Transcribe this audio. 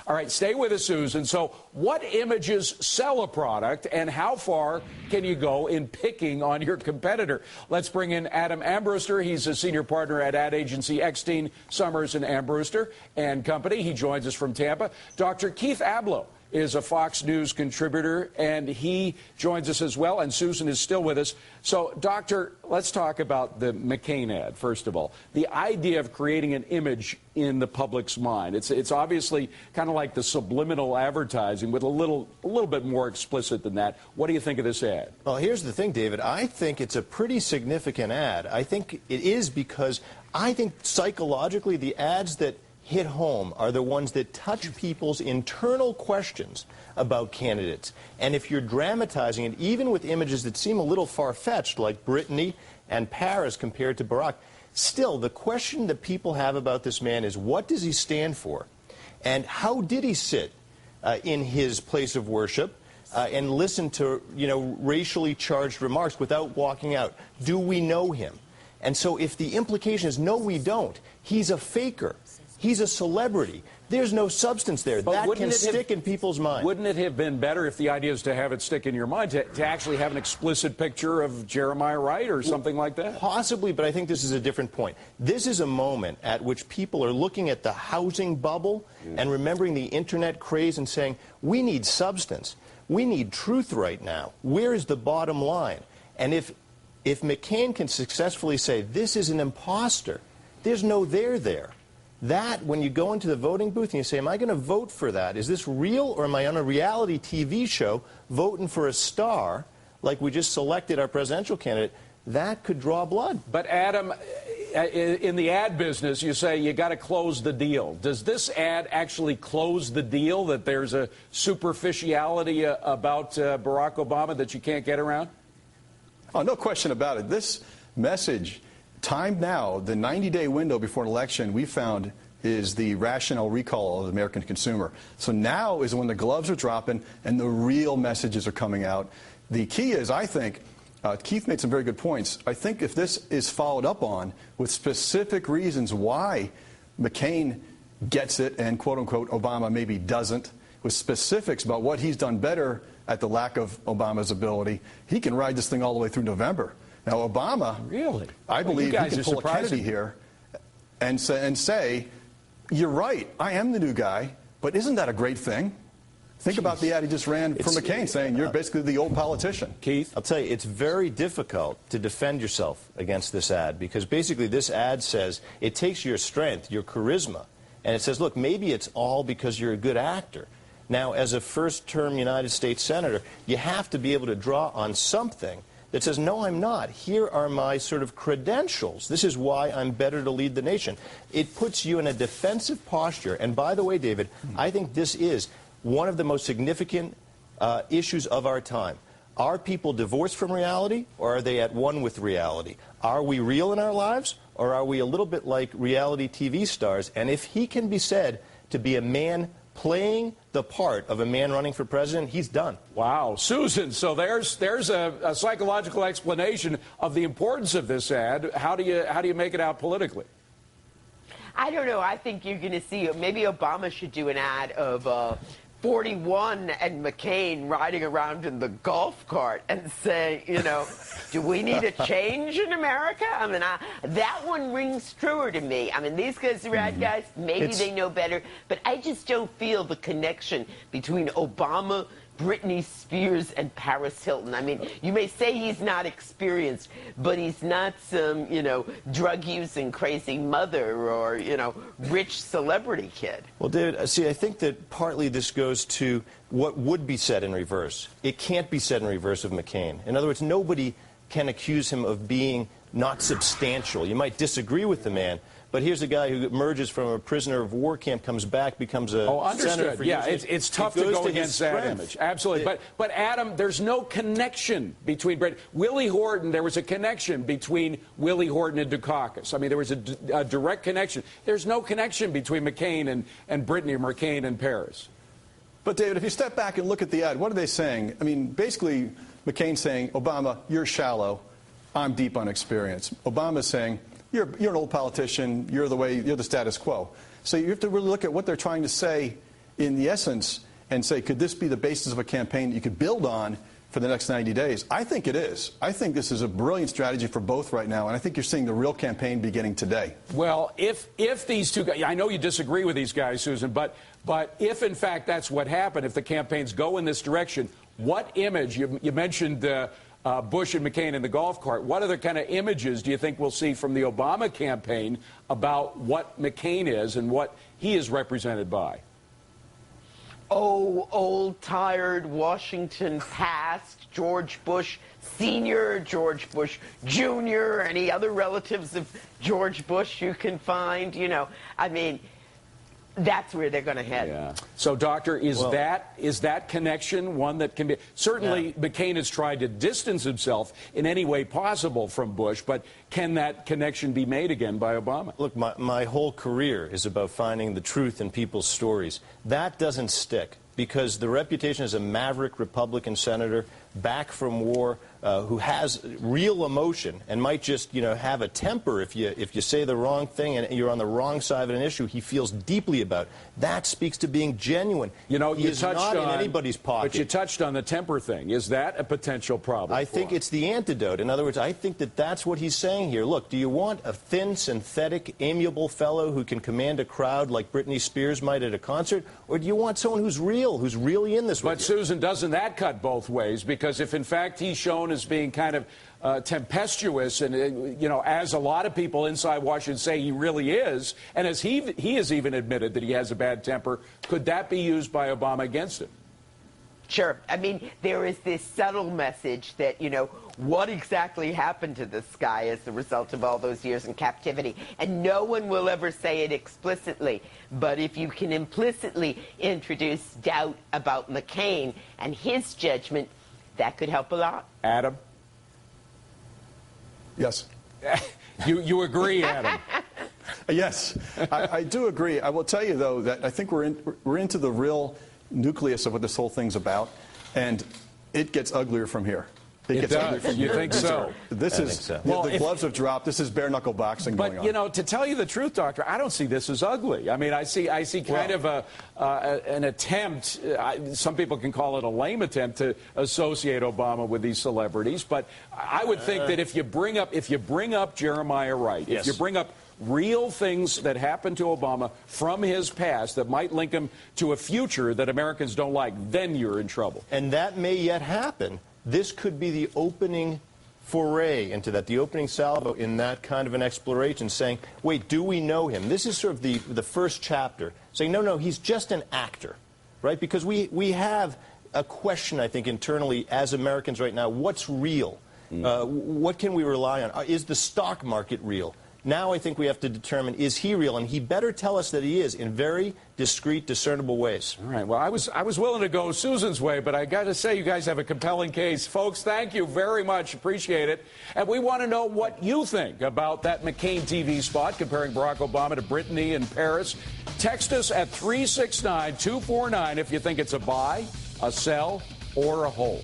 All right, stay with us, Susan. So what images sell a product, and how far can you go in picking on your competitor? Let's bring in Adam Armbruster. He's a senior partner at ad agency Eckstein, Summers and Armbruster and Company. He joins us from Tampa. Dr. Keith Abloh is a Fox News contributor, and he joins us as well, and Susan is still with us. So, Doctor, let's talk about the McCain ad, first of all. The idea of creating an image in the public's mind. It's obviously kind of like the subliminal advertising, with a little bit more explicit than that. What do you think of this ad? Well, here's the thing, David. I think it's a pretty significant ad. I think it is because I think psychologically the ads that hit home are the ones that touch people's internal questions about candidates. And if you're dramatizing it, even with images that seem a little far-fetched, like Brittany and Paris compared to Barack, still, the question that people have about this man is, what does he stand for? And how did he sit in his place of worship and listen to, racially charged remarks without walking out? Do we know him? And so if the implication is, no, we don't, he's a faker. He's a celebrity. There's no substance there. That can stick in people's minds. Wouldn't it have been better, if the idea is to have it stick in your mind, to actually have an explicit picture of Jeremiah Wright or something like that? Possibly, but I think this is a different point. This is a moment at which people are looking at the housing bubble and remembering the internet craze and saying, we need substance. We need truth right now. Where is the bottom line? And if McCain can successfully say, this is an imposter, there's no there. That, when you go into the voting booth and you say, am I going to vote for that? Is this real, or am I on a reality TV show voting for a star like we just selected our presidential candidate? That could draw blood. But, Adam, in the ad business, you say you got to close the deal. Does this ad actually close the deal, that there's a superficiality about Barack Obama that you can't get around? Oh, no question about it. This message, timed now, the 90-day window before an election, we found is the rational recall of the American consumer. So now is when the gloves are dropping and the real messages are coming out. The key is, I think, Keith made some very good points. I think if this is followed up on with specific reasons why McCain gets it and, quote-unquote, Obama maybe doesn't, with specifics about what he's done better at the lack of Obama's ability, he can ride this thing all the way through November. Now, Obama, really, I believe he can pull a Kennedy here and say, you're right, I am the new guy, but isn't that a great thing? Think about the ad he just ran for McCain, saying you're basically the old politician. Keith? I'll tell you, it's very difficult to defend yourself against this ad, because basically this ad says it takes your strength, your charisma, and it says, look, maybe it's all because you're a good actor. Now, as a first-term United States Senator, you have to be able to draw on something that says, no, I'm not. Here are my sort of credentials. This is why I'm better to lead the nation. It puts you in a defensive posture. And by the way, David, I think this is one of the most significant issues of our time. Are people divorced from reality, or are they at one with reality? Are we real in our lives, or are we a little bit like reality TV stars? And if he can be said to be a man playing the part of a man running for president, he's done. Wow. Susan, so there's a psychological explanation of the importance of this ad. How do you make it out politically? I don't know. I think you're going to see, maybe Obama should do an ad of 41 and McCain riding around in the golf cart and say, do we need a change in America? I mean, that one rings truer to me. I mean, these guys are ad guys. Maybe they know better. But I just don't feel the connection between Obama, Britney Spears, and Paris Hilton. I mean, you may say he's not experienced, but he's not some, drug-using crazy mother or, rich celebrity kid. Well, David, see, I think that partly this goes to what would be said in reverse. It can't be said in reverse of McCain. In other words, nobody can accuse him of being not substantial. You might disagree with the man, but here's a guy who emerges from a prisoner of war camp, comes back, becomes a senator for years. It's tough to go against that image. Absolutely. But Adam, there's no connection between Willie Horton. There was a connection between Willie Horton and Dukakis. I mean, there was a direct connection. There's no connection between McCain and Brittany, or McCain and Paris. But, David, if you step back and look at the ad, what are they saying? I mean, basically, McCain's saying, Obama, you're shallow. I'm deep on experience. Obama's saying, you're an old politician. You're the status quo. So you have to really look at what they're trying to say in the essence and say, could this be the basis of a campaign that you could build on for the next 90 days? I think it is. I think this is a brilliant strategy for both right now, and I think you're seeing the real campaign beginning today. Well, if these two guys, I know you disagree with these guys, Susan, but if in fact that's what happened, if the campaigns go in this direction, what image, you mentioned Bush and McCain in the golf cart, what other kind of images do you think we'll see from the Obama campaign about what McCain is and what he is represented by? Oh, old, tired Washington past, George Bush Sr., George Bush Jr., any other relatives of George Bush you can find, you know. I mean, that's where they're going to head. Yeah. So, Doctor, is that connection one that can be... Certainly, McCain has tried to distance himself in any way possible from Bush, but can that connection be made again by Obama? Look, my whole career is about finding the truth in people's stories. That doesn't stick, because the reputation as a maverick Republican senator back from war who has real emotion and might just, have a temper if you say the wrong thing and you're on the wrong side of an issue he feels deeply about. That speaks to being genuine. He is not in anybody's pocket. But you touched on the temper thing. Is that a potential problem? I think it's the antidote. In other words, I think that's what he's saying here. Look, do you want a thin, synthetic, amiable fellow who can command a crowd like Britney Spears might at a concert? Or do you want someone who's real, who's really in this with you? But, Susan, doesn't that cut both ways? Because if, in fact, he's shown as being kind of tempestuous and, as a lot of people inside Washington say he really is, and as he has even admitted that he has a bad temper, could that be used by Obama against him? Sure. I mean, there is this subtle message that, what exactly happened to this guy as the result of all those years in captivity? And no one will ever say it explicitly. But if you can implicitly introduce doubt about McCain and his judgment, that could help a lot. Adam? Yes. You agree, Adam? Yes, I do agree. I will tell you, though, that I think we're into the real nucleus of what this whole thing's about, and it gets uglier from here. It does. You think so? This is so. The gloves have dropped. This is bare knuckle boxing going on. But to tell you the truth, Doctor, I don't see this as ugly. I mean, I see kind of an attempt. Some people can call it a lame attempt to associate Obama with these celebrities. But I would think that if you bring up Jeremiah Wright, if you bring up real things that happened to Obama from his past that might link him to a future that Americans don't like, then you're in trouble. And that may yet happen. This could be the opening foray into that, the opening salvo in that kind of an exploration, saying, wait, do we know him? This is sort of the first chapter, saying, no, he's just an actor, right? Because we have a question, I think, internally as Americans right now, what's real? What can we rely on? Is the stock market real? Now I think we have to determine, is he real? And he better tell us that he is in very discreet, discernible ways. All right. Well, I was willing to go Susan's way, but I got to say you guys have a compelling case. Folks, thank you very much. Appreciate it. And we want to know what you think about that McCain TV spot comparing Barack Obama to Brittany in Paris. Text us at 369-249 if you think it's a buy, a sell, or a hold.